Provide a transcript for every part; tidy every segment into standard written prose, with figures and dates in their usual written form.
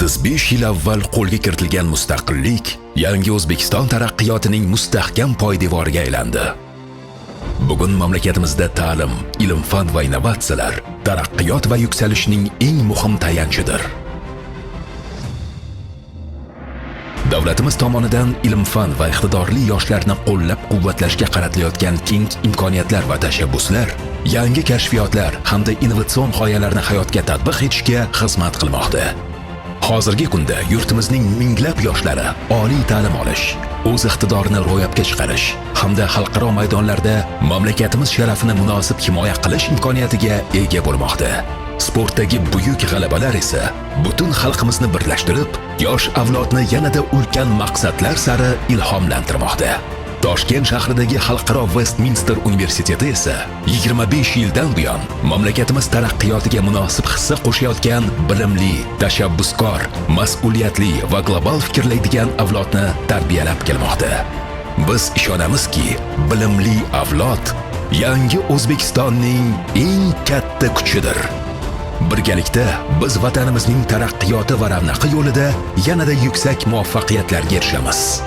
35 yil avval qo'lga kiritilgan mustaqillik yangi O'zbekiston taraqqiyotining mustahkam poydevoriga aylandi. Bugun mamlakatimizda ta'lim, ilm-fan va innovatsiyalar taraqqiyot va yuksalishning eng muhim tayanchidir. Davlatimiz tomonidan ilm-fan va iqtidorli yoshlarni qo'llab-quvvatlashga qaratilayotgan keng imkoniyatlar va tashabbuslar, yangi kashfiyotlar hamda innovatsion g'oyalarni hayotga tatbiq etishga xizmat qilmoqda. Hozirgi kunda yurtimizning minglab yoshlari oliy ta'lim olish, o'z iqtidorini ro'yobga chiqarish hamda xalqaro maydonlarda mamlakatimiz sharafini munosib himoya qilish imkoniyatiga ega bo'lmoqda. Sportdagi buyuk g'alabalar esa butun xalqimizni birlashtirib, yosh avlodni yanada ulkan maqsadlar sari ilhomlantirmoqda. Toshkent shahridagi Xalqaro Westminster universiteti esa 25 yildan buyon mamlakatimiz taraqqiyotiga munosib hissa qo'shayotgan bilimli, tashabbuskor, mas'uliyatli va global fikrlaydigan avlodni tarbiyalab kelmoqda. Biz ishonamizki, bilimli avlod yangi O'zbekistonning eng katta kuchidir. Birgalikda biz vatanimizning taraqqiyoti va ravnaqi yo'lida yanada yuksak muvaffaqiyatlarga erishamiz.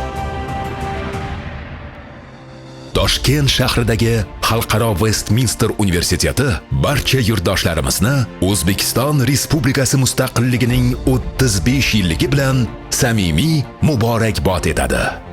Toshkent shahridagi Xalqaro Westminster universiteti barcha yurtdoshlarimizni O'zbekiston Respublikasi mustaqilligining 35 yilligi bilan samimiy muborakbod etadi.